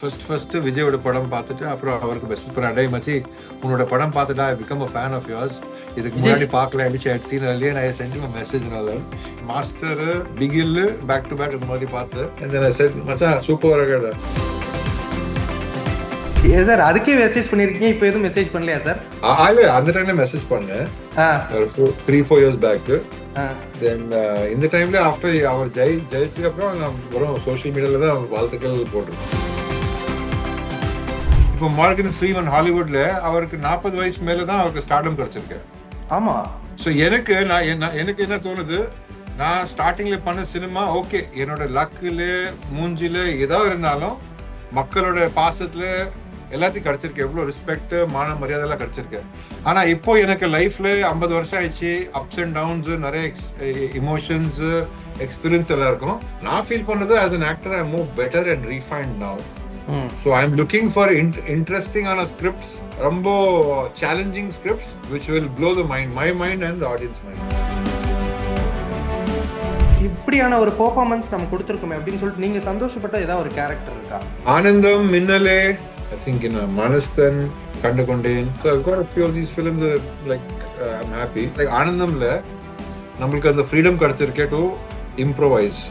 First விஜயோட படம் பார்த்துட்டு அப்புறம் அவருக்கு மெசேஜ் பண்ண அடே மச்சி உன்னோட படம் பார்த்துட்டா I become a fan of yours. இதுக்கு முன்னாடி பார்க்கல சீன் இல்லையே நான் சென்ட் மெசேஜ்னால Master Bigil back to back இந்த மாதிரி பார்த்து மச்சான் சூப்பர் கடை சார். அதுக்கே மெசேஜ் பண்ணிருக்கீங்க, இப்போ எதுவும் மெசேஜ் பண்ணலையா சார்? அந்த டைம்ல மெசேஜ் பண்ணேன் 3-4 years பேக். தென் இந்த டைம்ல ஆஃப்டர் அவர் ஜெயிச்சதுக்கு அப்புறம் நான் வெறும் சோஷியல் மீடியால தான் வாழ்த்துக்கள் போட்டிருக்கேன். இப்போ மார்கன் ஃப்ரீமன் ஹாலிவுட்ல அவருக்கு 40 வயசு மேலதான் அவருக்கு ஸ்டார்டம் கிடைச்சிருக்கு. ஆமா. ஸோ எனக்கு என்ன தோணுது, நான் ஸ்டார்டிங்ல பண்ண சினிமா ஓகே, என்னோட லக்குல மூஞ்சில ஏதாவது இருந்தாலும் மக்களோட பாசத்துல எல்லாத்தையும் கிடைச்சிருக்கு, எவ்வளோ ரெஸ்பெக்ட் மான மரியாதை எல்லாம் கிடைச்சிருக்கு. ஆனா இப்போ எனக்கு லைஃப்ல 50 வருஷம் ஆயிடுச்சு, அப்ஸ் அண்ட் டவுன்ஸ், நிறைய இமோஷன்ஸ் எக்ஸ்பீரியன்ஸ் எல்லாம் இருக்கும். நான் ஃபீல் பண்ணது as an actor I move better and refined now. So I'm looking for interesting on a scripts, ரொம்ப challenging scripts which will blow the mind, my mind and the audience mind. இப்படியான ஒரு performance நம்ம கொடுத்திருக்கோமே அப்படின்னு சொல்லிட்டு நீங்க சந்தோஷப்பட்ட ஏதாவது ஒரு character இருக்கா? ஆனந்தம், Minnale, I think in மனஸ்தன், கண்டுகொண்டேன். So I've got a few of these films that like I'm happy. Like ஆனந்தம்ல நம்மளுக்கு அந்த ஃப்ரீடம் கிடைச்சிருக்கே டு இம்ப்ரோவைஸ்.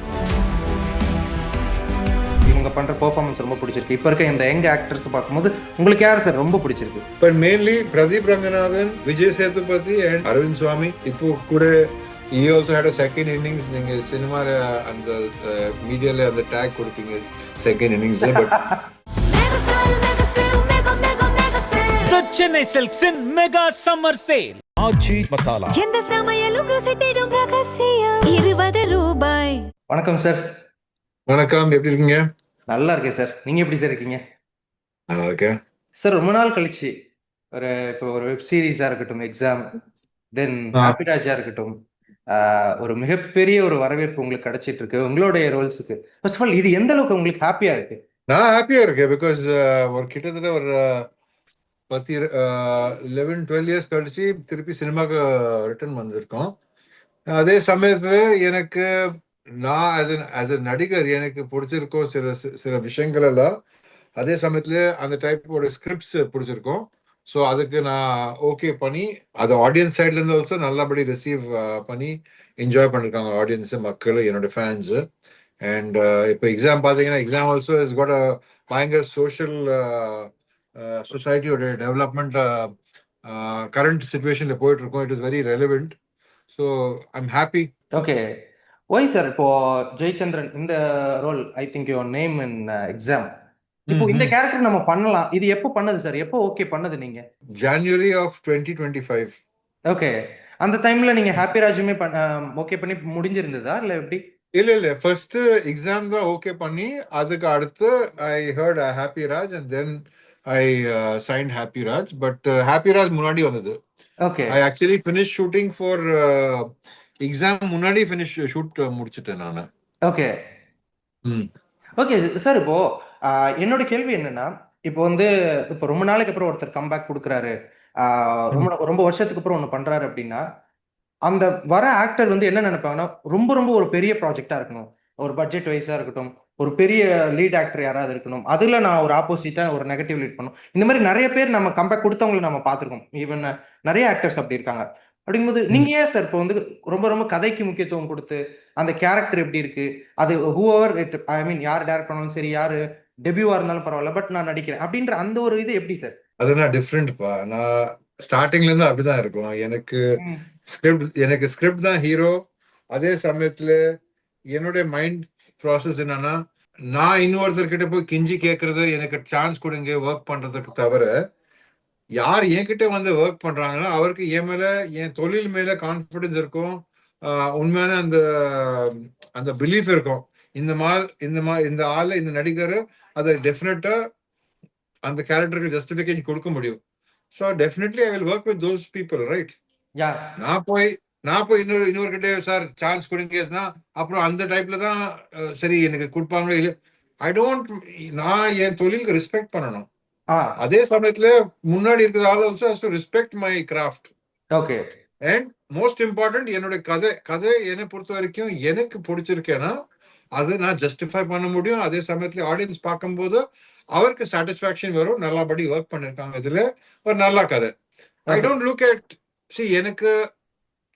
இவங்க பண்ற பெர்ஃபார்மன்ஸ் ரொம்ப பிடிச்சிருக்கு. இப்போ இருக்க இந்த யங் ஆக்டர்ஸ் பார்க்கும்போது உங்களுக்கு யார் சார் ரொம்ப பிடிச்சிருக்கு? But mainly Pradeep Ranganathan, Vijay Sethupathi and Aravind Swamy. இப்போ கூட he also had a second innings. நீங்க சினிமால அந்த மீடியால அந்த டேக் கொடுப்பீங்க செகண்ட் இன்னிங்ஸ்ல. பட் சென்னை சில்க்ஸின் mega summer sale Aachi masala, எந்த சமையலும் ருசி தேடும் ரகசியம் 20 ரூபாய். வணக்கம் சார். வணக்கம், எப்படி இருக்கீங்க? நல்லா இருக்கேன் சார். நீங்க எப்படி சார் இருக்கீங்க? நல்லா இருக்கேன் சார். ரொம்ப நாள் கழிச்சு இப்போ ஒரு வெப் சீரிஸா இருக்கட்டும், எக்ஸாம், தென் ஹாப்பிராஜா இருக்கட்டும், ஒரு மிகப்பெரிய ஒரு வரவேற்பு உங்களுக்கு கிடைச்சிட்டு இருக்கு உங்களுடைய ரோல்ஸுக்கு. ஃபர்ஸ்ட் ஆஃப் ஆல் இது எந்த அளவுக்கு உங்களுக்கு ஹாப்பியா இருக்கு? நான் ஹாப்பியா இருக்கேன் பிகாஸ் ஒரு கிட்டத்தட்ட ஒரு 11-12 years கழிச்சு திருப்பி சினிமாக்கு ரிட்டர்ன் வந்திருக்கோம். அதே சமயத்துல எனக்கு நான் as a நடிகர் எனக்கு பிடிச்சிருக்கோம் சில விஷயங்கள் எல்லாம். அதே சமயத்துல அந்த டைப்போட ஸ்கிரிப்ட்ஸ் பிடிச்சிருக்கோம். ஸோ அதுக்கு நான் ஓகே பண்ணி அது ஆடியன்ஸ் சைட்ல இருந்து ஆல்சோ நல்லபடி ரிசீவ் பண்ணி என்ஜாய் பண்ணிருக்காங்க ஆடியன்ஸ், மக்கள், என்னோட ஃபேன்ஸ். அண்ட் இப்போ எக்ஸாம் பார்த்தீங்கன்னா exam also is got a பயங்கர சோஷியல் சொசைட்டியோட டெவலப்மெண்ட் கரண்ட் சுச்சுவேஷன்ல போயிட்டு இருக்கோம். It is very relevant. So I'm happy. Okay, why sir இப்போ ஜெயச்சந்திரன் இந்த role, I think your name in exam, இப்போ இந்த கேரக்டர் நம்ம பண்ணலாம், இது எப்போ பண்ணது சார்? எப்போ ஓகே பண்ணது நீங்க? January of 2025. ஓகே, அந்த டைம்ல நீங்க ஹாப்பிராஜுமே ஓகே பண்ணி முடிஞ்சிருந்ததா இல்ல எப்படி? இல்ல ஃபர்ஸ்ட் எக்ஸாம் தான் ஓகே பண்ணி அதுக்கு அடுத்து I heard Happyraj and then I signed Happyraj. But Happyraj முன்னாடி வந்தது. Okay, I actually finish shooting for exam முன்னாடி ஷூட் முடிச்சிட்டேன் நான். Okay okay sir. இப்போ என்னோட கேள்வி என்னன்னா, இப்போ இப்போ ரொம்ப நாளைக்கு அப்புறம் ஒருத்தர் கம்பேக் கொடுக்குறாரு, ரொம்ப வருஷத்துக்கு அப்புறம் ஒண்ணு பண்றாரு அப்படின்னா, அந்த வர ஆக்டர் என்ன நினைப்பாங்கன்னா, ரொம்ப ரொம்ப ஒரு பெரிய ப்ராஜெக்டா இருக்கணும், ஒரு பட்ஜெட் வைஸா இருக்கட்டும், ஒரு பெரிய லீட் ஆக்டர் யாராவது இருக்கணும், அதுல நான் ஒரு ஆப்போசிட்டா ஒரு நெகட்டிவ் லீட் பண்ணும். இந்த மாதிரி நிறைய பேர் நம்ம கம்பேக் கொடுத்தவங்களை நம்ம பார்த்திருக்கோம். ஈவன் நிறைய ஆக்டர்ஸ் அப்படி இருக்காங்க. அப்படிங்கும்போது நீங்க ஏன் சார் இப்போ ரொம்ப ரொம்ப கதைக்கு முக்கியத்துவம் கொடுத்து அந்த கேரக்டர் எப்படி இருக்கு, அது ஹூஎவர் ஐ மீன் யார் டைரக்ட் பண்ணாலும் சரி, யாரு டெபியூவா இருந்தாலும் பரவாயில்ல, பட் நான் நடிக்கிறேன் அப்படின்ற அந்த ஒரு இது எப்படி சார்? அது நான் டிஃப்ரெண்ட்ப்பா. நான் ஸ்டார்டிங்ல இருந்து அப்படிதான் இருக்கும். எனக்கு ஸ்கிரிப்ட் தான் ஹீரோ. அதே சமயத்துல என்னுடைய மைண்ட் ப்ராசஸ் என்னன்னா, நான் இன்னொருத்தர்கிட்ட போய் கிஞ்சி கேட்கறது, எனக்கு சான்ஸ் கொடுங்க ஒர்க் பண்றதுக்கு தவிர, யார் என்கிட்ட ஒர்க் பண்றாங்கன்னா அவருக்கு என் மேல, என் தொழில் மேல கான்பிடன்ஸ் இருக்கும், உண்மையான அந்த பிலீஃப் இருக்கும். இந்த ஆளு, இந்த நடிகர் அதை டெஃபினட்டா அந்த கேரக்டருக்கு ஜஸ்டிஃபிகேஷன் கொடுக்க முடியும். So definitely I will work with those people, right? நான் போய் இன்னொரு கிட்டே சார் சான்ஸ் கொடுங்கன்னா அப்புறம் அந்த டைப்ல தான் சரி எனக்கு கொடுப்பாங்க. இல்லை, ஐ டோன்ட், நான் என் தொழிலுக்கு ரெஸ்பெக்ட் பண்ணணும். அதே சமயத்துல முன்னாடி இருக்கிற ஆள் also has to respect my craft. Okay, and most important என்னோட கதை என்னை பொறுத்த வரைக்கும் எனக்கு பிடிச்சிருக்கேன்னா அது நான் ஜஸ்டிஃபை பண்ண முடியும். அதே சமயத்துல ஆடியன்ஸ் பார்க்கும்போது அவருக்கு சாட்டிஸ்ஃபேக்ஷன் வரும், நல்லபடி ஒர்க் பண்ணிருக்காங்க, இதுல ஒரு நல்ல கதை. ஐ ஓகே டோன்ட் லுக் அட் எனக்கு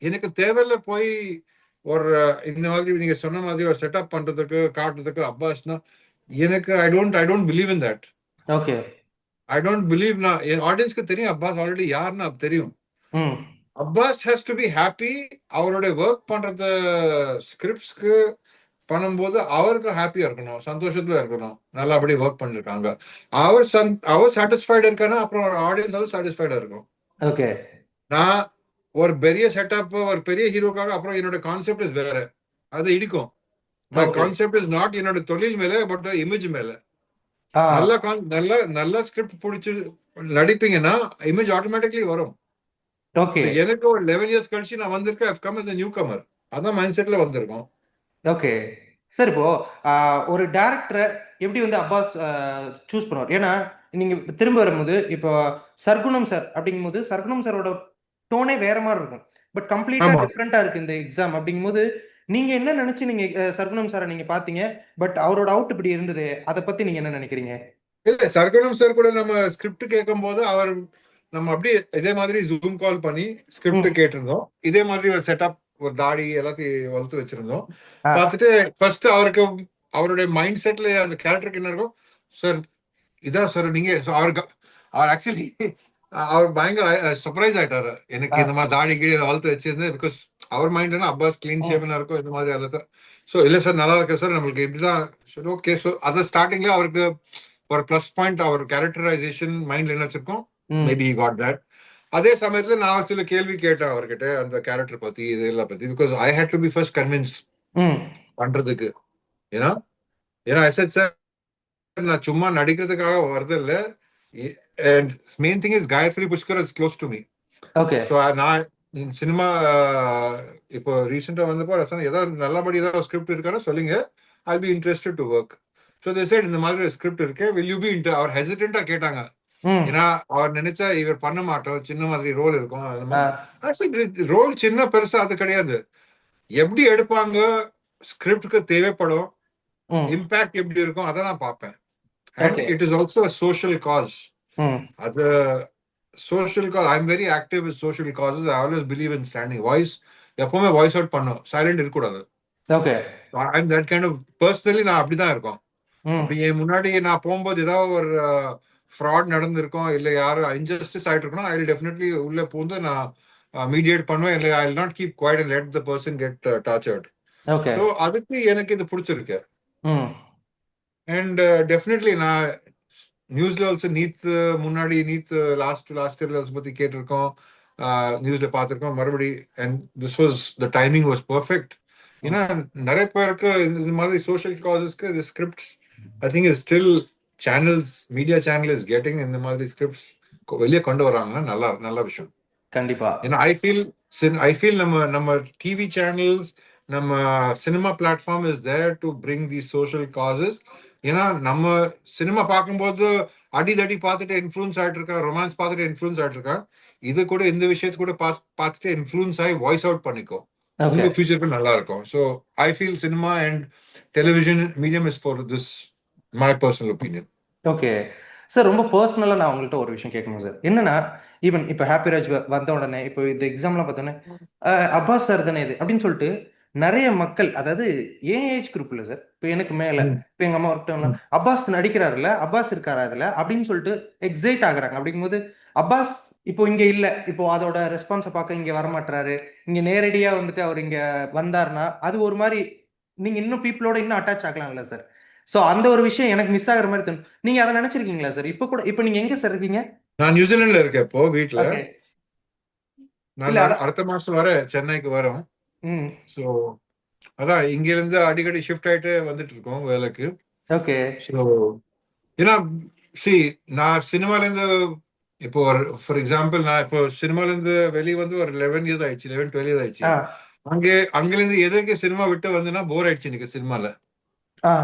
எனக்கு தேவையில்ல போய் ஒரு இந்த மாதிரி நீங்க சொன்ன மாதிரி ஒரு செட்டப் பண்றதுக்கு காட்டுறதுக்கு அப்பாஸ்னா எனக்கு I don't believe in that. Okay I don't believe. நான் என் ஆடியன்ஸ்க்கு தெரியும் அப்பாஸ் ஆல்ரெடி யாருன்னு அது தெரியும். ம் Abbas has to be happy. அவருடைய ஒர்க் பண்றது ஸ்கிரிப்ட்ஸ்க்கு பண்ணும்போது அவருக்கு ஹாப்பியா இருக்கணும், சந்தோஷத்துல இருக்கணும், நல்லபடி ஒர்க் பண்ணிருக்காங்க. அவர் சாட்டிஸ்ஃபைடு இருக்கானா அப்புறம் ஆடியன்ஸ் சாட்டிஸ்ஃபைடா இருக்கும். ஓகே நான் ஒரு பெரிய செட்டப் ஒரு பெரிய ஹீரோக்காக அப்புறம் என்னோட கான்செப்ட் இஸ் வேற, அது இடிக்கும். My okay concept is not என்னோட தொழில் மேல பட் இமேஜ் மேல. ஆ நல்ல நல்ல ஸ்கிரிப்ட் பிடிச்சி நடிப்பீங்கன்னா இமேஜ் ஆட்டோமேட்டிக்லி வரும். ஓகே So, எனக்கு ஒரு 11 இயர்ஸ் கழிச்சு நான் வந்திருக்கேன், I've come as a newcomer. அதான் மைண்ட் செட்ல வந்திருக்கோம். ஓகே சார் இப்போ ஒரு டேரக்டரை எப்படி வந்து அப்பாஸ் சூஸ் பண்ணுவார்? ஏன்னா நீங்க திரும்ப வரும்போது இப்போ சர்க்குணம் சார் அப்படிங்கும்போது சர்க்குணம் சாரோட டோனே வேற மாதிரி இருக்கும். பட் கம்ப்ளீட்டா ஆமா. டிஃப்ரெண்டா இருக்கு இந்த எக்ஸாம் அப்படிங்கும்போது நீங்க என்ன நினைச்சு நீங்க சர்க்குணம் சாரை நீங்க பாத்தீங்க, பட் அவரோட அவுட் இப்படி இருந்தது, அதை பத்தி நீங்க என்ன நினைக்கிறீங்க? இல்ல சர்க்குணம் சார் கூட நம்ம ஸ்கிரிப்ட் கேட்கும் போது அவர் நம்ம அப்படியே இதே மாதிரி ஜூம் கால் பண்ணி ஸ்கிரிப்ட் ம் கேட்டிருந்தோம். இதே மாதிரி ஒரு செட்டப், ஒரு தாடி எல்லாத்தையும் வளர்த்து வச்சிருந்தோம். ஆ பார்த்துட்டு ஃபர்ஸ்ட் அவருக்கு அவருடைய மைண்ட் செட்ல அந்த கேரக்டருக்கு என்ன இருக்கும், சார் இதான் சார் நீங்க so அவர் ஆக்சுவலி அவர் பயங்கர சர்ப்ரைஸ் ஆயிட்டாரு. எனக்கு ஆ இந்த மாதிரி தாடி கீழே வளர்த்து வச்சிருந்தேன். பிகாஸ் அவர் மைண்ட் என்ன அப்பாஸ் கிளீன் ம் ஷேவனா இருக்கும் இந்த மாதிரி எல்லாத்தையும். ஸோ இல்லை சார் நல்லா இருக்கு சார் நம்மளுக்கு இப்படிதான். சரி ஓகே. ஸோ அதை ஸ்டார்டிங்ல அவருக்கு ஒரு ப்ளஸ் பாயிண்ட் அவர் கேரக்டரைசேஷன் மைண்ட்ல என்ன வச்சிருக்கோம், ம் மேபி காட் தட். அதே சமயத்துல நான் சில கேள்வி கேட்டேன் அவர்கிட்ட அந்த கேரக்டர் பத்தி இதெல்லாம் பத்தி. Because I had to be first convinced hmm பண்றதுக்கு. ஏன்னா ஏன்னா எஸ்எட் சார் நான் சும்மா நடிக்கிறதுக்காக வரது இல்ல. And main thing is Gayathri Pushkar is close to me. Okay so நான் சினிமா இப்போ ரீசெண்டா வந்தப்போ நான் சொன்னேன், ஏதாவது நல்லபடி ஏதாவது ஸ்கிரிப்ட் இருக்கான்னு சொல்லுங்க, I be interested to work. So the side இந்த மாதிரி ஸ்கிரிப்ட் இருக்கு, வில் யூ பி அவர் ஹெசிடென்ட்டா கேட்டாங்க. ம் ஏன்னா அவர் நினைச்சா இவர் பண்ண மாட்டோம், சின்ன மாதிரி ரோல் இருக்கும் அந்த ஆ மாதிரி. ரோல் சின்ன பெருசா அது கிடையாது, எப்படி எடுப்பாங்க, ஸ்கிரிப்டுக்கு தேவைப்படும், ம் இம்பாக்ட் எப்படி இருக்கும் அதை நான் பார்ப்பேன். And okay it is also a social cause. Hmm அது social cause. I am very active with social causes. I always believe in standing voice. எப்பவுமே வாய்ஸ் அவுட் பண்ணும், சைலண்ட் இருக்கக்கூடாது. Okay I am that kind of personally. நான் அப்படிதான் இருக்கோம். ம் அப்படி என் முன்னாடி நான் போகும்போது ஏதாவது ஒரு ஃப்ராட் நடந்திருக்கும், இல்லை யாரும் இன்ஜஸ்டிஸ் ஆயிட்டு இருக்கணும், ஐ வில் டெஃபினெட்லி உள்ள பூந்து நான் மீடியேட் பண்ணுவேன். இல்லை I will not keep quiet and let the person get tortured. Okay so அதுக்கு எனக்கு இது பிடிச்சிருக்கு. ம் அண்ட் டெஃபினெட்லி நான் நியூஸ்ல ஆல்சோ முன்னாடி லாஸ்ட் இயர்ல பத்தி கேட்டிருக்கோம், நியூஸ்ல பார்த்திருக்கோம் மறுபடி. And this was the timing was perfect. ஏன்னா நிறைய பேருக்கு இந்த மாதிரி சோஷியல் காசஸ்க்கு இந்த scripts I think is still channels, media channel is getting இந்த மாதிரி ஸ்கிரிப்ட்ஸ் வெளியே கொண்டு வராங்கன்னா நல்ல விஷயம். கண்டிப்பா ஏன்னா ஐ ஃபீல் நம்ம டிவி சேனல்ஸ், நம்ம cinema platform is there to bring the social causes. ஏன்னா நம்ம சினிமா பார்க்கும்போது அடிதடி பார்த்துட்டு இன்ஃப்ளூயன்ஸ் ஆயிட்டு இருக்கா, ரொமான்ஸ் பார்த்துட்டு இன்ஃப்ளூயன்ஸ் ஆயிட்டு இருக்கா. இது கூட இந்த விஷயத்து கூட பார்த்துட்டு இன்ஃப்ளூயன்ஸ் ஆகி வாய்ஸ் அவுட் பண்ணிக்கோ, ஓகே உங்க ஃபியூச்சருக்கு நல்லா இருக்கும். So I feel cinema and television medium is for this, my personal opinion. Okay sir, ரொம்ப பர்சனலா நான் உங்கள்கிட்ட ஒரு விஷயம் கேட்கணும் சார். என்னன்னா ஈவன் இப்போ ஹாப்பிராஜ் வந்த உடனே இப்போ இந்த எக்ஸாம்லாம் பார்த்தோன்னே அப்பாஸ் சார் தானே இது அப்படின்னு சொல்லிட்டு நிறைய மக்கள், அதாவது ஏன் ஏஜ் குரூப் இல்லை சார், இப்போ எனக்கு மேல இப்போ எங்க அம்மா ஒருத்தவங்க அப்பாஸ் நடிக்கிறாருல்ல, அப்பாஸ் இருக்காரா அதுல அப்படின்னு சொல்லிட்டு எக்ஸைட் ஆகுறாங்க. அப்படிங்கும்போது அப்பாஸ் இப்போ இங்க இல்ல, இப்போ அதோட ரெஸ்பான்ஸை பார்க்க இங்க வரமாட்டாரு, இங்க நேரடியா வந்துட்டு அவர் இங்க வந்தாருன்னா அது ஒரு மாதிரி நீங்க இன்னும் பீப்புளோட இன்னும் அட்டாச் ஆகலாம்ல சார். சோ அந்த ஒரு விஷயம் எனக்கு மிஸ் ஆகுற மாதிரி தோணும். நீங்க அதை நினைச்சிருக்கீங்களா சார்? இப்ப கூட இப்ப நீங்க எங்க சார் இருக்கீங்க? நான் நியூசிலாந்துல இருக்கேன் இப்போ வீட்டுல. ஓகே நான் இல்ல அத அடுத்த மாசம் வர சென்னைக்கு வரோம். ம் ஸோ அதான் இங்க இருந்து அடிக்கடி ஷிஃப்ட் ஆயிட்டு வந்துட்டு இருக்கோம் வேலைக்கு. ஓகே ஸோ ஏன்னா நான் சினிமால இருந்து இப்போ ஒரு ஃபார் எக்ஸாம்பிள் நான் இப்போ சினிமால இருந்து வெளியே வந்து ஒரு 11 இயர்ஸ் ஆயிடுச்சு, 11-12 இயர்ஸ் ஆயிடுச்சு. ஆ அங்கிருந்து எதுக்கு சினிமா விட்டு வந்துன்னா போர் ஆயிடுச்சு எனக்கு சினிமால. ஆ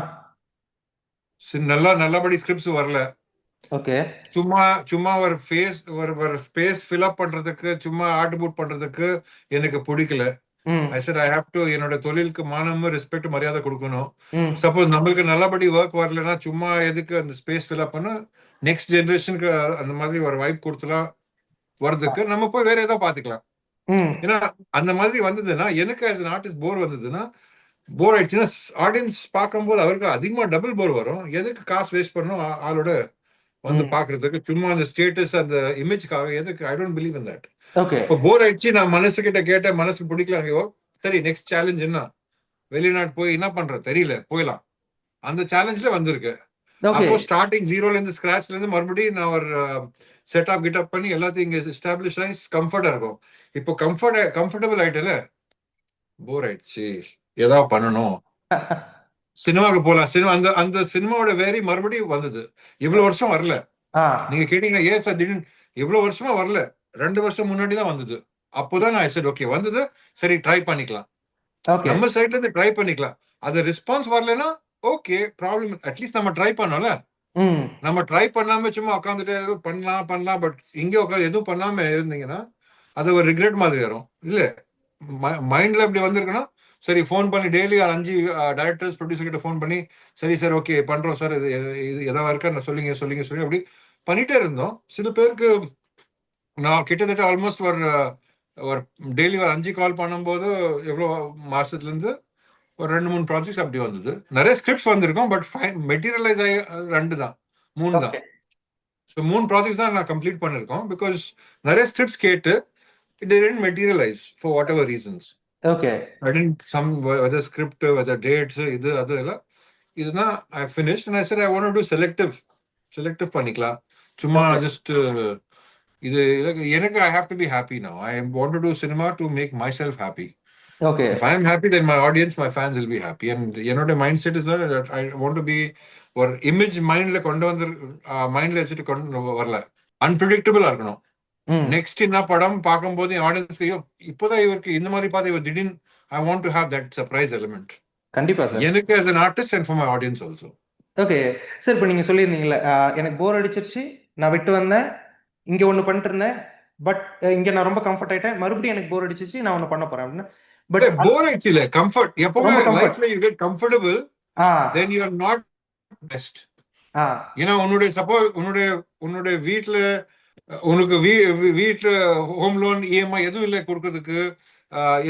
நல்லபடி ஸ்கிரிப்ட்ஸ் வரல. ஓகே சும்மா ஒரு ஸ்பேஸ் ஃபில் அப் பண்றதுக்கு, சும்மா ஆர்ட் புட் பண்றதுக்கு எனக்கு பிடிக்கல. ம் ஐ said I have to என்னோட தொழிலுக்கு மானமும் ரெஸ்பெக்ட் மரியாதை கொடுக்கணும். ம் சப்போஸ் நம்மளுக்கு நல்லபடி ஒர்க் வரலன்னா சும்மா எதுக்கு அந்த ஸ்பேஸ் ஃபில் அப் பண்ண நெக்ஸ்ட் ஜெனரேஷனுக்கு அந்த மாதிரி ஒரு வாய்ப்பு கொடுத்துலாம் வர்றதுக்கு நம்ம போய் வேற ஏதோ பாத்துக்கலாம். ம் ஏன்னா அந்த மாதிரி வந்ததுன்னா எனக்கு as an artist போர் வந்ததுன்னா போர் ஆயிடுச்சுன்னா ஆடியன்ஸ் பார்க்கும்போது அவருக்கு அதிகமா டபுள் போர் வரும். எதுக்கு காசு வேஸ்ட் பண்ணும் ஆளோட வந்து ம் பாக்குறதுக்கு சும்மா அந்த ஸ்டேட்டஸ் அந்த இமேஜ்க்காக எதுக்கு? I don't believe in that. Okay இப்போ போர் ஆயிடுச்சு நான் மனசு கிட்ட கேட்டேன், மனசு பிடிக்கல அங்கேயோ சரி நெக்ஸ்ட் சேலஞ்ச் என்ன? வெளிநாட்டு போய் என்ன பண்ற தெரியல போயிடலாம். அந்த சேலஞ்ச்ல வந்திருக்கு. ஓகே அப்போ ஸ்டார்டிங் ஜீரோல இருந்து ஸ்கிராச்ல இருந்து மறுபடியும் நான் ஒரு செட்டப் கிட்டப் பண்ணி எல்லாத்தையும் இங்க எஸ்டாப்ளிஷ் ஆகி கம்ஃபர்டா இருக்கும். இப்போ கம்ஃபர்டபுள் ஆயிட்டல போர் ஆயிடுச்சு ஏதாவது பண்ணணும், சினிமாவுக்கு போலாம். சினிமா அந்த அந்த சினிமாவோட வேரி மறுபடியும் வந்தது. இவ்வளவு வருஷம் வரல. ஆ நீங்க கேட்டீங்கன்னா ஏன் சார் திடீர்னு இவ்வளவு வருஷமா வரல? 2 வருஷம் முன்னாடி தான் வந்தது. அப்போதான் நான் சரி ஓகே வந்தது, சரி ட்ரை பண்ணிக்கலாம். ஓகே நம்ம சைட்ல இருந்து ட்ரை பண்ணிக்கலாம். அது ரெஸ்பான்ஸ் வரலன்னா ஓகே ப்ராப்ளம், அட்லீஸ்ட் நம்ம ட்ரை பண்ணோம்ல. ம் நம்ம ட்ரை பண்ணாம சும்மா உட்காந்துட்டு பண்ணலாம் பட் இங்க உட்காந்து எதுவும் பண்ணாம இருந்தீங்கன்னா அது ஒரு ரிக்ரெட் மாதிரி வரும். இல்ல மைண்ட்ல இப்படி வந்திருக்குன்னா சரி ஃபோன் பண்ணி டெய்லி 5 டைரக்டர்ஸ் ப்ரொடியூசர் கிட்ட ஃபோன் பண்ணி சரி சார் ஓகே பண்றோம் சார், இது இது எதாவது இருக்கா சொல்லுங்க சொல்லுங்க சொல்லி அப்படி பண்ணிட்டே இருந்தோம். சில பேருக்கு நான் கிட்டத்தட்ட ஆல்மோஸ்ட் ஒரு டெய்லி ஒரு 5 கால் பண்ணும்போது எவ்வளோ மாசத்துல இருந்து ஒரு 2-3 ப்ராஜெக்ட்ஸ் அப்படி வந்தது. நிறைய ஸ்கிரிப்ட்ஸ் வந்திருக்கும் பட் மெட்டீரியலைஸ் ஆகி 2 தான் 3 தான். ஓகே ஸோ 3 ப்ராஜெக்ட்ஸ் தான் நான் கம்ப்ளீட் பண்ணிருக்கோம். பிகாஸ் நிறைய ஸ்கிரிப்ட்ஸ் கேட்டு it didn't materialize for whatever reasons. Okay I didn't some whether script whether dates இது அது எல்லாம் இதுதான் I finished and I said I want to do selective பண்ணிக்கலாம். சும்மா Okay. ஜஸ்ட் இது எனக்கு I have to be happy now. I want to do cinema to make myself happy. Okay If I am happy, then my audience, my fans will be happy. And என்னோட mind set is that I want to be ஒரு image மைண்ட்ல கொண்டு வந்து மைண்ட்ல வச்சுட்டு கொண்டு வரல. அன்பிரடிக்டபிளா இருக்கணும். ம் நெக்ஸ்ட் என்ன படம் பார்க்கும்போது என் ஆடியன்ஸ்க்கு இப்போதான் இவருக்கு இந்த மாதிரி பார்த்து இவர் திடீர்னு ஐ want to have that surprise element கண்டிப்பா சார். எனக்கு as an artist and for my audience also. Okay sir, இப்போ நீங்க சொல்லியிருந்தீங்கல்ல எனக்கு போர் அடிச்சிருச்சு, நான் விட்டு வந்தேன், இங்க ஒண்ணு பண்ணிட்டு இருந்தேன், பட் இங்க நான் ரொம்ப கம்ஃபர்ட் ஆயிட்டேன், மறுபடியும் எனக்கு போர் அடிச்சிருச்சு, நான் ஒண்ணு பண்ண போறேன் அப்படின்னு. பட் போர் ஆயிடுச்சு இல்ல கம்ஃபர்ட் எப்பவுமே ரொம்ப comfort. லைஃப்ல you get comfortable ah then you are not best. ஆ ஏன்னா உன்னுடைய சப்போஸ் உன்னுடைய வீட்டுல உனக்கு வீட்டுல ஹோம் லோன் இஎம்ஐ எதுவும் இல்லை கொடுக்கறதுக்கு,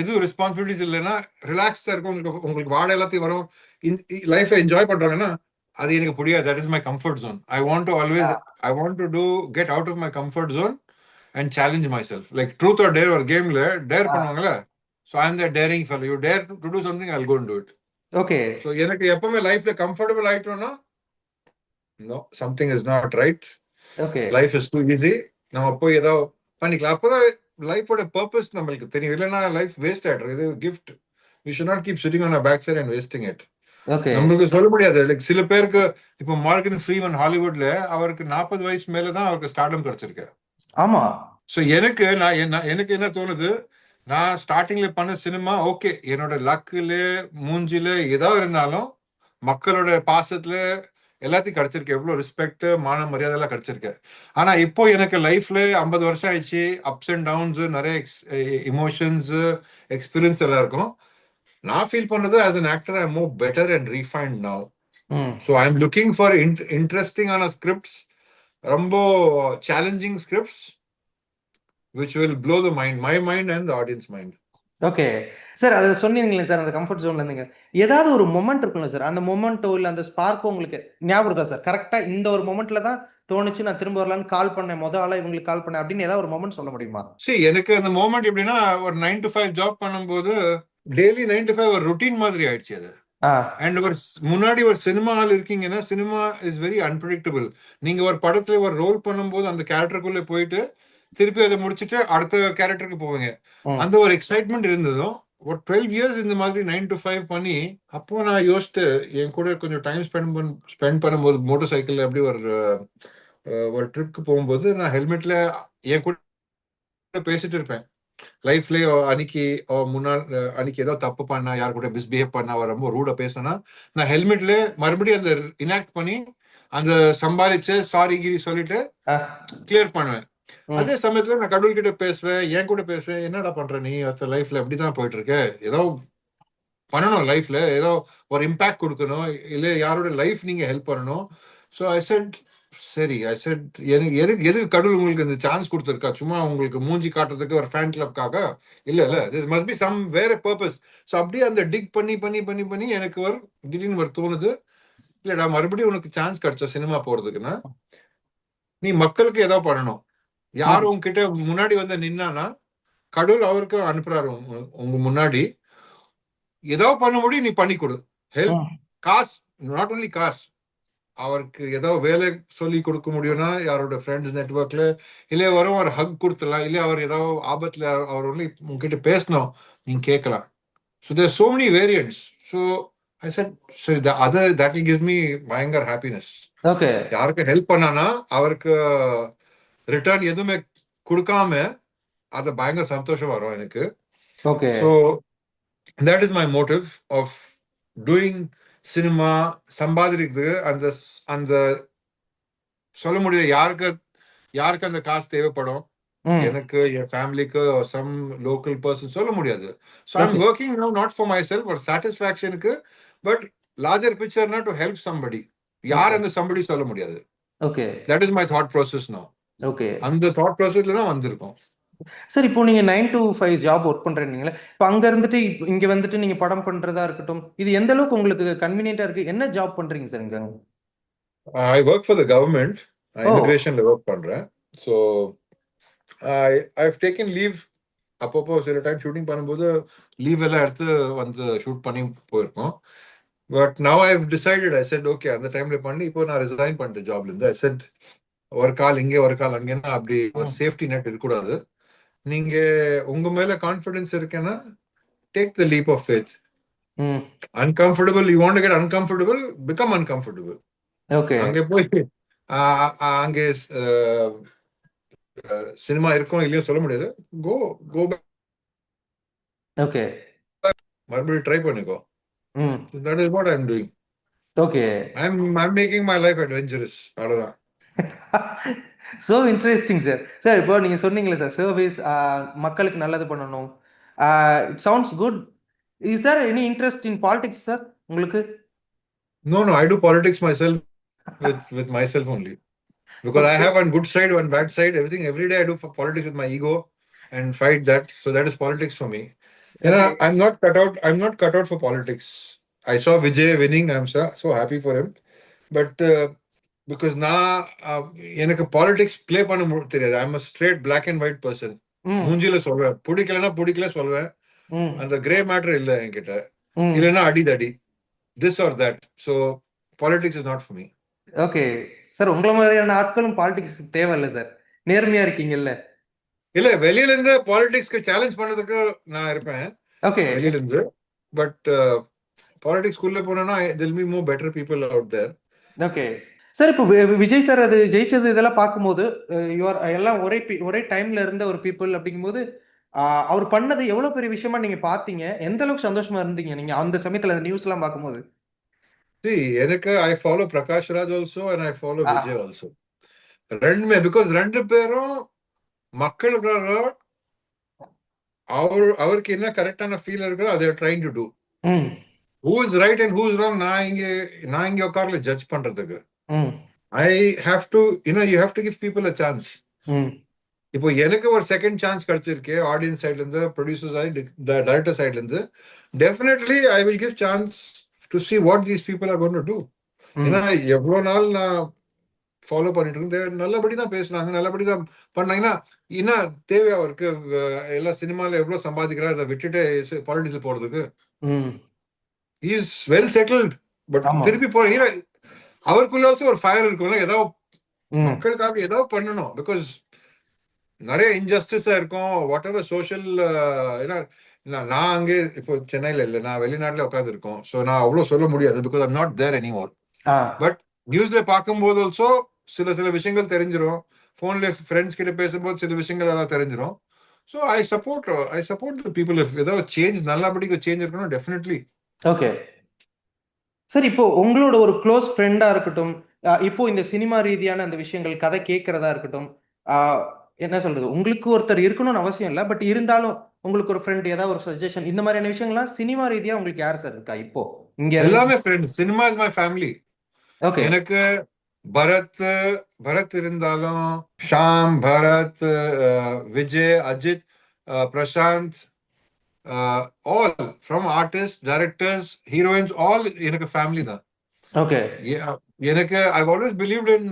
எதுவும் ரெஸ்பான்சிபிலிட்டிஸ் இல்லைன்னா ரிலாக்ஸ்டா இருக்கும். உங்களுக்கு வாடகை எல்லாத்தையும் வரும், லைஃபை என்ஜாய் பண்றாங்கன்னா அது எனக்கு புரியாது. That is my comfort zone. I want to get out of my comfort zone and challenge my self. Like truth or dare ஒரு கேம்ல டேர் பண்ணுவாங்கல்ல. So I am the daring fellow. You dare to do something I will go and do it. Okay so எனக்கு எப்பவுமே லைஃப்ல comfortable ஆயிட்டோம்னா no something is not right. Okay life is too easy. நம்ம போய் ஏதோ பண்ணிக்கலாம். அப்பதான் லைஃபோட பர்பஸ் நம்மளுக்கு தெரியும். இல்லைன்னா லைஃப் வேஸ்ட் ஆயிடும். இது gift. We should not keep sitting on a back side and wasting it. Okay நம்மளுக்கு சொல்ல முடியாது. லைக் சில பேருக்கு இப்போ மார்கன் ஃப்ரீமன் ஹாலிவுட்ல அவருக்கு 40 வயசு மேலதான் அவருக்கு ஸ்டார்டம் கிடைச்சிருக்கு. ஆமா ஸோ எனக்கு என்ன தோணுது, நான் ஸ்டார்டிங்ல பண்ண சினிமா ஓகே என்னோட லக்குல மூஞ்சில ஏதாவது இருந்தாலும் மக்களோட பாசத்துல எல்லாத்தையும் கிடைச்சிருக்கு. எவ்வளவு ரெஸ்பெக்ட் மான மரியாதை எல்லாம் கிடைச்சிருக்கு. ஆனா இப்போ எனக்கு லைஃப்ல 50 வருஷம் ஆயிடுச்சு. அப்ஸ் அண்ட் டவுன்ஸ், நிறைய இமோஷன்ஸ் எக்ஸ்பீரியன்ஸ் எல்லாம் இருக்கும். நான் ஃபீல் பண்றது as an actor I'm more better and refined now. ம் So I'm looking for interesting ஆன scripts, ரொம்ப challenging scripts which will blow the mind, my mind and the audience mind. Okay sir, அதை சொன்னீங்களே sir, அந்த comfort ஜோன்ல இருந்தீங்க. ஏதாவது ஒரு மொமெண்ட் இருக்குல்ல சார், அந்த மொமெண்ட்டோ இல்ல அந்த ஸ்பார்க்கோ உங்களுக்கு ஞாபகம் இருக்கா சார்? கரெக்டா இந்த ஒரு மொமெண்ட்ல தான் தோணுச்சு நான் திரும்ப வரலான்னு கால் பண்ணேன், ஆளா இவங்களுக்கு கால் பண்ணேன் அப்படின்னு ஏதாவது ஒரு மொமெண்ட் சொல்ல முடியுமா? See எனக்கு அந்த மோமெண்ட் எப்படின்னா, ஒரு 9 to 5 ஜாப் பண்ணும்போது டெய்லி 9 to 5 ஒரு ருட்டீன் மாதிரி ஆயிடுச்சு அது. அண்ட் ஒரு முன்னாடி ஒரு சினிமா ஆள் இருக்கீங்கன்னா, சினிமா இஸ் வெரி அன்பிரடிக்டபிள். நீங்க ஒரு படத்துல ஒரு ரோல் பண்ணும்போது அந்த கேரக்டருக்குள்ள போயிட்டு திருப்பி அதை முடிச்சுட்டு அடுத்த கேரக்டருக்கு போவீங்க. அந்த ஒரு எக்ஸைட்மெண்ட் இருந்ததும் ஒரு 12 இயர்ஸ் இந்த மாதிரி 9 to 5 பண்ணி, அப்போ நான் யோசித்து என் கூட கொஞ்சம் டைம் ஸ்பெண்ட் பண்ணும்போது மோட்டார் சைக்கிள் அப்படி ஒரு ட்ரிப்க்கு போகும்போது நான் ஹெல்மெட்ல என் கூட பேசிட்டு இருப்பேன். லைஃப்ல அன்னைக்கு அன்னைக்கு ஏதோ தப்பு பண்ணா, யார் கூட மிஸ்பிஹேவ் பண்ணா, ரொம்ப ரூடா பேசினா, நான் ஹெல்மெட்ல மறுபடியும் அந்த இனாக்ட் பண்ணி அந்த சம்பாதிச்சு சாரி கிரி சொல்லிட்டு கிளியர் பண்ணுவேன். ம். அதே சமயத்துல நான் கடவுள்கிட்ட பேசுவேன், என் கூட பேசுவேன். என்னடா பண்ற நீ லைஃப்ல எப்படிதான் போயிட்டு இருக்க? ஏதோ பண்ணணும் லைஃப்ல, ஏதோ ஒரு இம்பாக்ட் கொடுக்கணும், இல்ல யாரோட லைஃப் நீங்க ஹெல்ப் பண்ணணும். ஸோ ஐ செட் சரி, ஐ செட் எனக்கு எதுக்கு எதுக்கு கடவுள் உங்களுக்கு இந்த சான்ஸ் கொடுத்துருக்கா? சும்மா உங்களுக்கு மூஞ்சி காட்டுறதுக்கு ஒரு ஃபேன் கிளப்காக? இல்ல இல்ல, திஸ் மஸ்ட் பி சம் வேற பர்பஸ். ஸோ அப்படியே அந்த டிக் பண்ணி பண்ணி பண்ணி பண்ணி எனக்கு ஒரு திடீர்னு ஒரு தோணுது, இல்லடா மறுபடியும் உனக்கு சான்ஸ் கிடைச்ச சினிமா போறதுக்குன்னா நீ மக்களுக்கு ஏதோ பண்ணணும். யார் ம். உங்ககிட்ட முன்னாடி வந்து நின்னானா கடவுள் அவருக்கு அனுப்புறாரு உங்க முன்னாடி. ஏதோ பண்ண முடியும், நீ பண்ணி கொடு. ஹெல்ப், ம். காசு, நாட் ஒன்லி காசு. அவருக்கு ஏதோ வேலை சொல்லி கொடுக்க முடியும்னா யாரோட ஃப்ரெண்ட்ஸ் நெட்ஒர்க்ல, இல்ல வரும் ஒரு ஹக் கொடுத்துடலாம், இல்ல அவர் ஏதோ ஆபத்துல அவர் ஒன்லி உங்ககிட்ட பேசணும், நீங்க கேட்கலாம். So there so many variants. So I said சரி, தட் வில் கிவ் மீ பயங்கர ஹாப்பினஸ். ஓகே. யாருக்கு ஹெல்ப் பண்ணானா அவருக்கு ரிட்டர்ன் எதுவுமே கொடுக்காம அது பயங்கர சந்தோஷம் வரும் எனக்கு. Okay. So that is my motive of doing cinema. சம்பாதிக்கிறது அந்த அந்த சொல்ல முடியாது யாருக்கு யாருக்கு அந்த காசு தேவைப்படும், ம். எனக்கு, என் ஃபேமிலிக்கு, சம் லோக்கல் பர்சன் சொல்ல முடியாது. So I am okay. Working now not for my self ஒரு சாட்டிஸ்ஃபேக்ஷனுக்கு, பட் லார்ஜர் பிக்சர்னா டு ஹெல்ப் சம்படி. யார் ஓகே. அந்த சம்படி சொல்ல முடியாது. Okay. That is my thought process now. Okay. அந்த தாட் ப்ராசஸ்ல தான் வந்திருக்கோம். சார் இப்போ நீங்க 9 to 5 ஜாப் ஒர்க் பண்றீங்களா? இப்போ அங்க இருந்துட்டு இங்க வந்துட்டு நீங்க படம் பண்றதா இருக்கட்டும், இது எந்த அளவுக்கு உங்களுக்கு கன்வீனியன்ட்டா இருக்கு? என்ன ஜாப் பண்றீங்க சார் இங்க? I work for the government. Oh! இமிகிரேஷன்ல ஒர்க் பண்றேன். So I've taken leave. அப்பப்போ சில டைம் ஷூட்டிங் பண்ணும்போது லீவ் எல்லாம் எடுத்து வந்து ஷூட் பண்ணி போயிருக்கோம். But now I've decided, I set okay, அந்த டைம்ல பண்ணி இப்போ நான் ரிசைன் பண்ணிட்டேன் ஜாப்ல இருந்து. ஐ செட் ஒரு கால் இங்கே ஒரு கால் அங்கேன்னா அப்படி ஒரு ம். சேஃப்டி நெட் இருக்கக்கூடாது. நீங்க உங்க மேல கான்ஃபிடன்ஸ் இருக்கேன்னா take the leap of faith. ம். Uncomfortable, you want to get uncomfortable, become uncomfortable. Okay. அங்கே போய் அங்கே சினிமா இருக்கும் இல்லையோ சொல்ல முடியாது. கோ கோ ஓகே. மறுபடியும் ட்ரை பண்ணிக்கோ. ம். That is what I am doing. Okay. I'm making my life adventurous. அவ்வளவுதான். So interesting sir. சார் இப்போ நீங்க சொன்னீங்களே சார், சர்வீஸ் மக்களுக்கு நல்லது பண்ணணும். It sounds good. Is there any interest in politics sir உங்களுக்கு? No, no, I do politics myself with myself only. Because I okay. have one good side, one bad side. Everything every day I do for politics with my ego and fight that. So that is politics for me. You know, okay. I'm not cut out. I'm not cut out for politics. I saw Vijay winning. I'm so happy for him. But because now எனக்கு politics play பண்ண தெரியாது. I'm a straight black and white person. ம். மூஞ்சில சொல்வேன், பிடிக்கலன்னா பிடிக்கல சொல்வேன். ம். அந்த கிரே மேட்டர் இல்ல என்கிட்ட. ம். இல்லைன்னா அடி this or that. So politics is not for me. Okay. Sir உங்கள மாதிரியான ஆட்களும் பாலிடிக்ஸ் தேவையில்ல சார். நேர்மையா இருக்கீங்கல்ல. இல்ல, வெளியில இருந்து பாலிடிக்ஸ்க்கு சேலஞ்ச் பண்ணதுக்கு நான் இருப்பேன் ஓகே. வெளியில இருந்து. பட் பாலிடிக்ஸ் குள்ள போனா there'll be more better people out there. Okay. Sir இப்போ விஜய் சார் அது ஜெயிச்சது இதெல்லாம் பார்க்கும்போது எல்லாம் ஒரே டைம்ல இருந்த ஒரு பீப்புள் அப்படிங்கும்போது அவர் பண்ணது எவ்வளவு பெரிய விஷயமா நீங்க பாத்தீங்க? எந்த அளவுக்கு சந்தோஷமா இருந்தீங்க நீங்க அந்த சமயத்துல அந்த நியூஸ் எல்லாம் பார்க்கும்போது? See, எனக்கு I follow Prakash Raj also and I follow ah. Vijay also. ரெண்டுமே because ரெண்டு பேரும் மக்களுக்காக அவருக்கு என்ன கரெக்டான ஃபீல் இருக்கோ அதை trying to do. ம். Who is right and who is wrong நான் இங்க உட்கார்ல ஜட்ஜ் பண்றதுக்கு. ம். I have to, you have to give people a chance. ம். இப்போ எனக்கு ஒரு செகண்ட் சான்ஸ் கிடைச்சிருக்கு ஆடியன்ஸ் சைட்ல இருந்து, ப்ரொடியூசர் சைடு, டைரக்டர் சைட்ல இருந்து. Definitely I will give chance to see what these people are going to do. ஏன்னா எவ்வளவு நாள் நான் ஃபாலோ பண்ணிட்டு இருக்கேன், நல்லபடி தான் பேசுனாங்க, நல்லபடி தான் பண்ணாங்கன்னா என்ன தேவையா அவருக்கு? எல்லா சினிமால எவ்வளவு சம்பாதிக்கிறார், அதை விட்டுட்டு பாலிடிக்ஸ் போறதுக்கு. Is well settled. பட் திருப்பி போறீங்க, அவருக்குள்ள ஆல்சோ ஒரு ஃபயர் இருக்கும்ல, ஏதோ மக்களுக்காக ஏதோ பண்ணணும். பிகாஸ் நிறைய இன்ஜஸ்டிஸா இருக்கும், வாட் எவர் சோஷியல். ஏன்னா நான் அங்கே இப்போ சென்னையில இல்லை, நான் வெளிநாட்டுல உட்காந்து இருக்கோம். ஸோ நான் அவ்வளவு சொல்ல முடியாது because I'm not there anymore. But நியூஸ்ல பார்க்கும்போது ஆல்சோ சில விஷயங்கள் தெரிஞ்சிடும். போன்ல ஃப்ரெண்ட்ஸ் கிட்ட பேசும்போது சில விஷயங்கள் எல்லாம் தெரிஞ்சிடும். So I support the people. If ஏதாவது சேஞ்ச், நல்லபடிக்கு சேஞ்ச் இருக்கணும், டெஃபினெட்லி. ஓகே சார், இப்போ உங்களோட ஒரு க்ளோஸ் ஃப்ரெண்டா இருக்கட்டும், இப்போ இந்த சினிமா ரீதியான அந்த விஷயங்கள் கதை கேட்கறதா இருக்கட்டும், என்ன சொல்றது, உங்களுக்கு ஒருத்தர் இருக்கணும்னு அவசியம் இல்ல. பட் இருந்தாலும் உங்களுக்கு ஒரு ஃப்ரெண்ட் ஏதாவது ஒரு சஜஷன் இந்த மாதிரியான விஷயங்கள்லாம் சினிமா ரீதியா உங்களுக்கு யார் சார் இருக்கா இப்போ இங்க இருந்து? எல்லாமே friends. Cinema is my family. Okay. எனக்கு பரத் பரத் இருந்தாலும் Shaam, Bharath, Vijay, Ajith, Prashanth, all from artist, directors, heroines, all எனக்கு ஃபேமிலி தான். ஓகே. எனக்கு ஐ ஆல்வேஸ் பிலீவ்ட் இன்,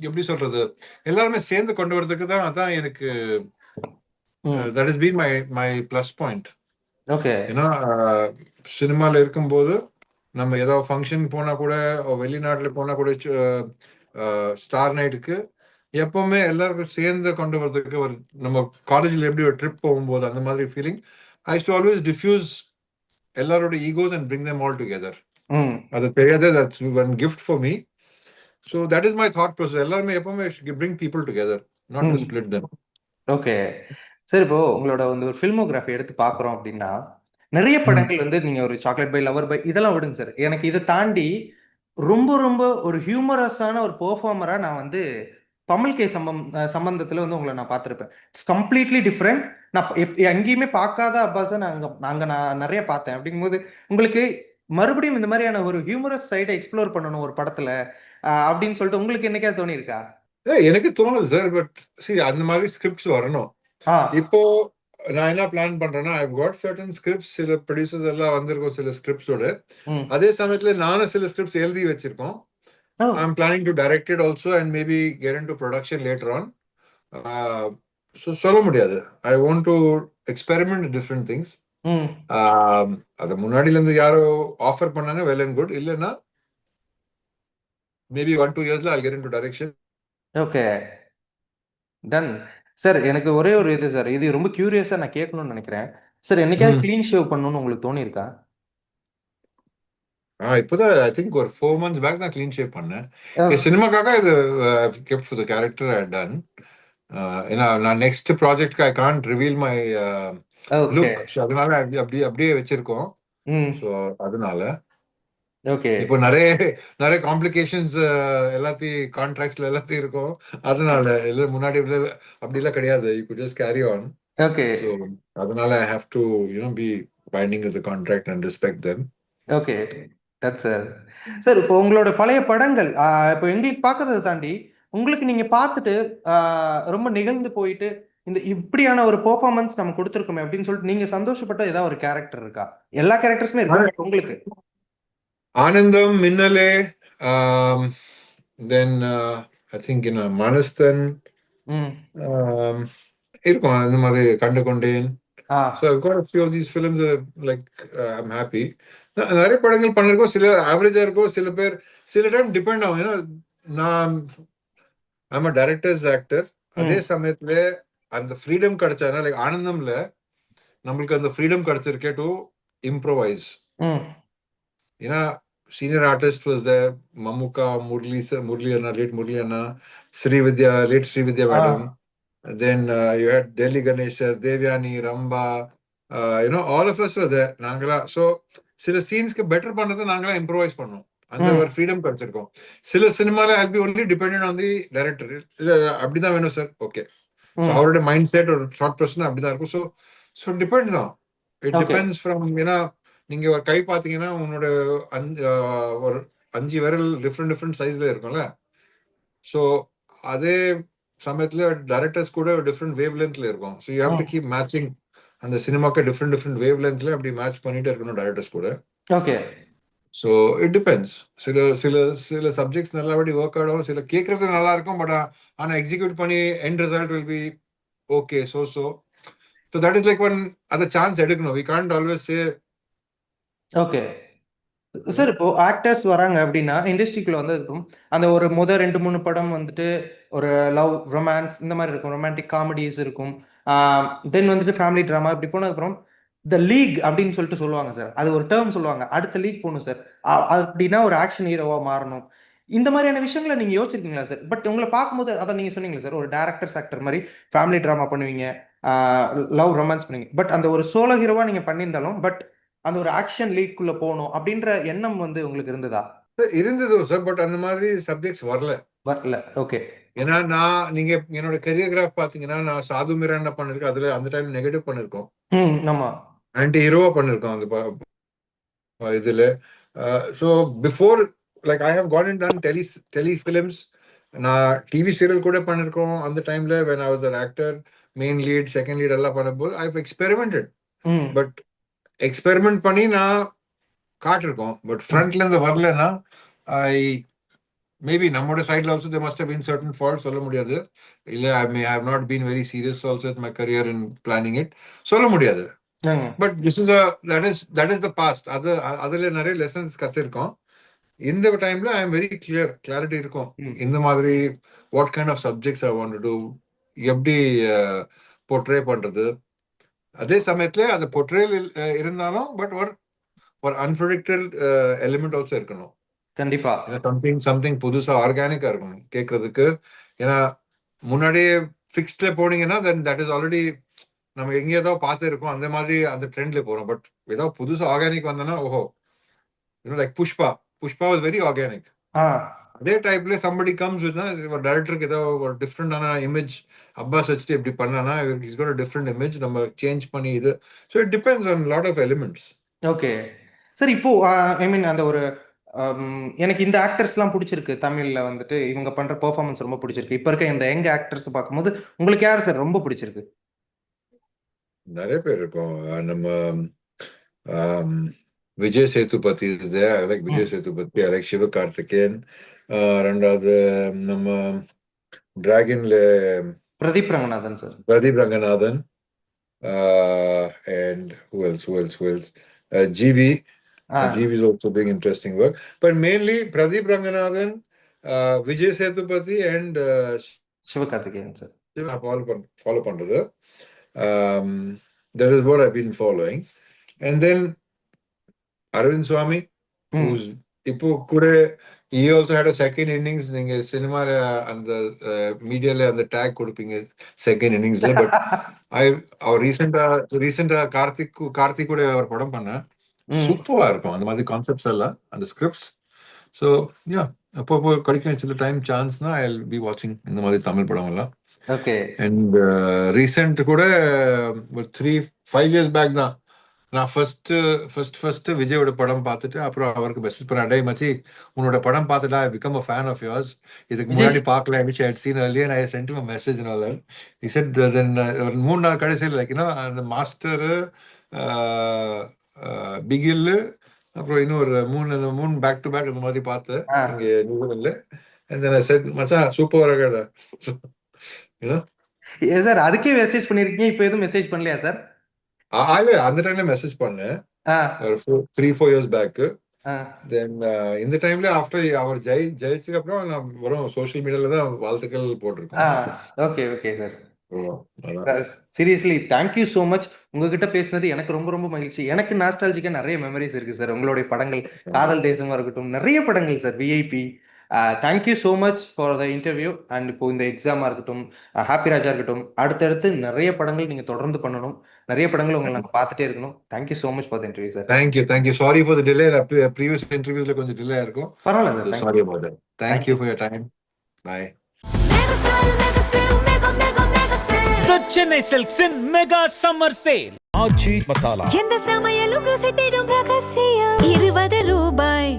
எப்படி சொல்றது, எல்லாருமே சேர்ந்து கொண்டு வரதுக்கு தான். அதான் எனக்கு that is been my my plus point. Okay. ஏன்னா சினிமாவில் இருக்கும்போது நம்ம ஏதாவது ஃபங்க்ஷன் போனா கூட, வெளிநாட்டுல போனா கூட, ஸ்டார் நைட்டுக்கு எப்பவுமே எல்லாருக்கும் சேர்ந்து கொண்டு வரதுக்கு ஒரு, நம்ம காலேஜ்ல எப்படி ஒரு ட்ரிப் போகும்போது அந்த மாதிரி feeling. I do always diffuse எல்லாரோட egos and bring them all together. அது தெரியாத, that's one gift for me. So that is my thought process. எல்லாருமே எப்பவுமே bring people together, not to split them. Okay. சரி, இப்போ உங்களோட வந்து ஒரு ஃபில்மோகிராஃபி எடுத்து பார்க்குறோம் அப்படின்னா, நிறைய படங்கள் வந்து நீங்க ஒரு சாக்லேட் பை, லவர் பை இதெல்லாம் விடுங்க சார். எனக்கு இதை தாண்டி ரொம்ப ரொம்ப ஒரு ஹியூமரஸான ஒரு பெர்ஃபார்மரா நான் வந்து பமல் கே சம்பந்தத்துல வந்து உங்களை நான் பார்த்திருப்பேன். It's completely different. நான் எங்கேயுமே பார்க்காத அப்பாஸை நான் நிறைய பார்த்தேன். அப்படிங்கும்போது உங்களுக்கு மறுபடியும் இந்த மாதிரியான ஒரு ஹியூமரஸ் சைடை எக்ஸ்ப்ளோர் பண்ணணும் ஒரு படத்துல அப்படின்னு சொல்லிட்டு உங்களுக்கு என்னைக்காவது தோணி இருக்கா? எனக்கு தோணுது சார். பட் see, அந்த மாதிரி ஸ்கிரிப்ட்ஸ் வரணும். இப்போ நான் என்ன பிளான் பண்றேன்னா, ஐ காட் சர்டன் ஸ்கிரிப்ட்ஸ். சில ப்ரொடியூசர்ஸ் எல்லாம் வந்திருக்கோம் சில ஸ்கிரிப்ட்ஸோட. அதே சமயத்துல நானும் சில ஸ்கிரிப்ட்ஸ் எழுதி வச்சிருக்கோம். I am planning to direct it also and maybe get into production later on. சொல்ல முடியாது. I want to experiment different things. அது முன்னாடில இருந்து யாரோ ஆஃபர் பண்ணாங்க, வெல் அண்ட் குட். இல்லைன்னா மேபி 1-2 இயர்ஸ்ல I get into direction. Okay, done. Sir எனக்கு ஒரே ஒரு இது சார், இது ரொம்ப கியூரியஸா நான் கேட்கணும்னு நினைக்கிறேன் சார். என்னைக்காவது கிளீன் ஷேவ் பண்ணணும்னு உங்களுக்கு தோணி இருக்கா? இப்போதான் ஐ திங்க் ஒரு 4 months பேக் தான் கிளீன் ஷேவ் பண்ணேன். சினிமாக்காக இது kept for the character I done. ஏன்னா நான் நெக்ஸ்ட் ப்ராஜெக்ட்க்கு I can't reveal my look. So அதனால அப்படியே வச்சிருக்கோம். ஸோ அதனால ஓகே. இப்போ நிறைய காம்ப்ளிகேஷன்ஸ் எல்லாத்தையும் கான்ட்ராக்ட்ஸ்ல எல்லாத்தையும் இருக்கும். அதனால இல்ல முன்னாடி அப்படிலாம் கிடையாது. You could just carry on. Okay. So அதனால I have to be binding with the contract and respect them. Okay, that's sir. Sir இப்போ உங்களோட பழைய படங்கள் இப்போ எங்களுக்கு பார்க்கறதை தாண்டி உங்களுக்கு நீங்க பார்த்துட்டு ரொம்ப நிகழ்ந்து போயிட்டு இந்த இப்படியான ஒரு பெர்ஃபார்மன்ஸ் நம்ம கொடுத்துருக்கோமே அப்படின்னு சொல்லிட்டு நீங்க சந்தோஷப்பட்ட ஏதாவது ஒரு கேரக்டர் இருக்கா? எல்லா கேரக்டர்ஸுமே இருக்கு உங்களுக்கு. ஆனந்தம், மின்னலே, தென் ஐ திங்க் மனஸ்தன் இருக்கும். அந்த மாதிரி கண்டு கொண்டேன். So I've got a few of these films that like I'm happy. நிறைய படங்கள் பண்ணிருக்கோம். சில ஆவரேஜா இருக்கும், சில டைம் டிபெண்ட் ஆகும். ஏன்னா நான் I'm a director's actor. அதே சமயத்துல அந்த ஃப்ரீடம் கிடைச்சா, லைக் ஆனந்தம்ல நம்மளுக்கு அந்த ஃப்ரீடம் கிடைச்சிருக்கே டு இம்ப்ரோவைஸ். ஏன்னா senior artist was there. Mammukka, Murali அண்ணா, லேட் முரளி அண்ணா, late Srividya madam. Then you had Delhi Ganesha, Devyani, Ramba, all of us were there. நாங்களா ஸோ சில சீன்ஸ்க்கு பெட்டர் பண்ணதை நாங்களா இம்ப்ரோவைஸ் பண்ணோம். அந்த ஒரு ஃப்ரீடம் கிடைச்சிருக்கோம். சில சினிமால I be only dependent on the director. இல்ல அப்படிதான் வேணும் சார், ஓகே. அவரோட மைண்ட் செட் ஒரு ஷார்ட் பர்சன் அப்படிதான் இருக்கும். ஸோ டிபெண்ட் தான். It depends from. ஏன்னா நீங்க ஒரு கை பார்த்தீங்கன்னா உன்னோட ஒரு 5 விரல் டிஃப்ரெண்ட் சைஸ்ல இருக்கும்ல. ஸோ அதே சமயத்துல டைரக்டர்ஸ் கூட டிஃப்ரெண்ட் வேவ் லென்த்ல இருக்கும். So you have to keep matching. அந்த சினிமாக்கு டிஃப்ரெண்ட் வேவ் லென்த்ல அப்படி மேட்ச் பண்ணிட்டே இருக்கணும் டைரக்டர்ஸ் கூட. ஓகே. So it depends. சில சப்ஜெக்ட்ஸ் நல்லபடி ஒர்க் அவுட் ஆகும், சில கேட்கறது நல்லா இருக்கும். பட் ஆனா எக்ஸிக்யூட் பண்ணி end result will be okay. So that is like one அந்த சான்ஸ் எடுக்கணும். We can't always say. Okay sir, இப்போ ஆக்டர்ஸ் வராங்க அப்படின்னா இண்டஸ்ட்ரிக்குள்ள வந்து இருக்கும் அந்த ஒரு 2-3 படம் வந்துட்டு ஒரு லவ், ரொமான்ஸ் இந்த மாதிரி இருக்கும். ரொமான்டிக் காமெடிஸ் இருக்கும். தென் வந்துட்டு ஃபேமிலி ட்ராமா இப்படி போனதுக்கப்புறம் த லீக் அப்படின்னு சொல்லிட்டு சொல்லுவாங்க சார். அது ஒரு டேர்ம் சொல்லுவாங்க, அடுத்த லீக் போகணும் சார் அப்படின்னா ஒரு ஆக்ஷன் ஹீரோவா மாறணும். இந்த மாதிரியான விஷயங்களை நீங்க யோசிச்சிருக்கீங்களா சார்? பட் உங்களை பார்க்கும்போது அதான் நீங்க சொன்னீங்களா சார், ஒரு டேரக்டர்ஸ் ஆக்டர் மாதிரி ஃபேமிலி ட்ராமா பண்ணுவீங்க, லவ் ரொமான்ஸ் பண்ணுவீங்க. பட் அந்த ஒரு சோலோ ஹீரோவா நீங்க பண்ணியிருந்தாலும் பட் அந்த ஒரு ஆக்ஷன் லீக்குள்ள போகணும் அப்படின்ற எண்ணம் வந்து உங்களுக்கு இருந்ததா? இருந்தது சார். பட் அந்த மாதிரி சப்ஜெக்ட்ஸ் வரல. ஓகே. ஏன்னா நீங்க என்னோட கரியர் பாத்தீங்கன்னா நான் சாது மிராண்டா பண்ணிருக்கேன். அதுல அந்த டைம் நெகட்டிவ் பண்ணிருக்கோம், ஆமா. ஆன்டி ஹீரோவா பண்ணிருக்கோம் அந்த இதுல. So before like I have got in done tele films. நான் டிவி சீரியல் கூட பண்ணிருக்கோம் அந்த டைம்ல when I was an actor, main lead second lead எல்லாம் பண்ணும்போது I have experimented. But experiment பண்ணி நான் காட்டிருக்கோம். பட் ஃப்ரண்ட்ல இருந்து வரலன்னா ஐ மேபி நம்மளோட சைட்ல also there must have been certain faults, சொல்ல முடியாது. இல்ல I may have not been very serious also with my career in planning it, சொல்ல முடியாது. But this is that is the past. அதுல நிறைய லெசன்ஸ் கத்திருக்கோம். இந்த டைம்ல ஐ எம் வெரி கிளாரிட்டி இருக்கும். இந்த மாதிரி what kind of subjects I want to to, எப்படி போர்ட்ரே பண்றது. அதே சமயத்துல அது போர்ட்ரேல் இருந்தாலும் பட் ஒரு அன்பிரடிக்டட் எலிமெண்ட் ஆல்சோ இருக்கணும். கண்டிப்பா சம்திங் புதுசா ஆர்கானிக்கா இருக்கணும் கேட்கறதுக்கு. ஏன்னா முன்னாடியே ஃபிக்ஸ்ட்ல போனீங்கன்னா தட் இஸ் ஆல்ரெடி நம்ம எங்க ஏதாவது பார்த்து இருக்கோம், அந்த மாதிரி அந்த ட்ரெண்ட்ல போறோம். பட் ஏதாவது புதுசா ஆர்கானிக் வந்தோன்னா ஓஹோ, like Pushpa was very organic. அதே டைப்ல சம்படி கம்ஸ் ஒரு டைரக்டருக்கு ஏதோ ஒரு டிஃப்ரெண்டான இமேஜ் அப்பாஸ் வச்சுட்டு எப்படி பண்ணானா is got a different image, நம்ம சேஞ்ச் பண்ணி இது. So it depends on lot of elements. Okay sir. இப்போ ஐ மீன் அந்த ஒரு எனக்கு இந்த ஆக்டர்ஸ்லாம் பிடிச்சிருக்கு. தமிழ்ல வந்துட்டு இவங்க பண்ற பெர்ஃபார்மன்ஸ் ரொம்ப பிடிச்சிருக்கு. இப்ப இருக்க இந்த யங் ஆக்டர்ஸ் பார்க்கும்போது உங்களுக்கு யார் சார் ரொம்ப பிடிச்சிருக்கு? நிறைய பேர் இருக்கும். நம்ம Vijay Sethupathi is there. I like Vijay Sethupathi. I like Sivakarthikeyan. ரெண்டாவது நம்ம டிராகன்ல Pradeep Ranganathan sir. Pradeep Ranganathan. and who else GV. GV is also doing interesting work, but mainly Pradeep Ranganathan, Vijay Sethupathi and Sivakarthikeyan sir follow பண்றது. That is what I've been following. And then Arvind Swamy, who's இப்போ கூட he also had a second innings. நீங்க சினிமால அந்த மீடியால அந்த tag கொடுப்பீங்க second இன்னிங்ஸ்ல. பட் அவர் ரீசெண்டா கார்த்திக் கூட அவர் படம் பண்ண சூப்பரா இருக்கும். அந்த மாதிரி கான்செப்ட்ஸ் எல்லாம் அந்த ஸ்கிரிப்ட்ஸ். ஸோ யா அப்போ கிடைக்கும் சில டைம் சான்ஸ்னா ஐ வில் பி வாட்சிங் இந்த மாதிரி தமிழ் படம் எல்லாம். ஓகே. அண்ட் ரீசெண்ட் கூட ஒரு 3-5 years பேக் தான் நான் ஃபர்ஸ்ட் விஜயோட படம் பார்த்துட்டு அப்புறம் அவருக்கு மெசேஜ் பண்ண, அடே மச்சி உன்னோட படம் பார்த்துட்டா I become a fan of yours. இதுக்கு முன்னாடி பார்க்கல which I had seen earlier and I sent him a message and all that. He said then ஒரு 3 நாள் கடைசியில் லைக் அந்த மாஸ்டர் பிகில் அப்புறம் இன்னொரு 3 பேக் டு பேக் அந்த மாதிரி பார்த்தேன் இங்கே நியூசிலாந்துல. and then I said மச்சான் சூப்பரா இருக்கடா. சார் அதுக்கே மெசேஜ் பண்ணிருக்கீங்க, இப்போ எதுவும் மெசேஜ் பண்ணலையா சார்? அந்த டைம்ல மெசேஜ் பண்ணேன் ஒரு 3-4 years பேக். தென் இந்த டைம்ல ஆஃப்டர் அவர் ஜெயிச்சதுக்கு அப்புறம் நான் வரும் சோஷியல் மீடியால தான் வாழ்த்துக்கள் போட்டிருக்கேன். Okay okay sir. Seriously thank you so much. உங்ககிட்ட பேசினது எனக்கு ரொம்ப ரொம்ப மகிழ்ச்சி. எனக்கு நாஸ்டாலஜிக்கா நிறைய மெமரிஸ் இருக்கு சார். உங்களுடைய படங்கள் காதல் தேசமா இருக்கட்டும், நிறைய படங்கள் sir, VIP. Thank you so much for the interview. And இப்போ இந்த எக்ஸாமா இருக்கட்டும், ஹாப்பி ராஜா இருக்கட்டும், அடுத்தடுத்து நிறைய படங்கள் நீங்க தொடர்ந்து பண்ணணும். நிறைய படங்கள் உங்களை நாங்கள் பார்த்துட்டே இருக்கணும். Thank you so much for the interview sir. Thank you. Sorry for the delay. Previous இன்டர்வியூஸ்ல கொஞ்சம் டிலே இருக்கும். பரவாயில்ல sir. Sorry about that. Thank you for your time. Bye. The Chennai Silks in Mega Summer Sale. Ajit Masala. எந்த சமையலும் ருசி தேடும் ரகசியம் 20 ரூபாய்.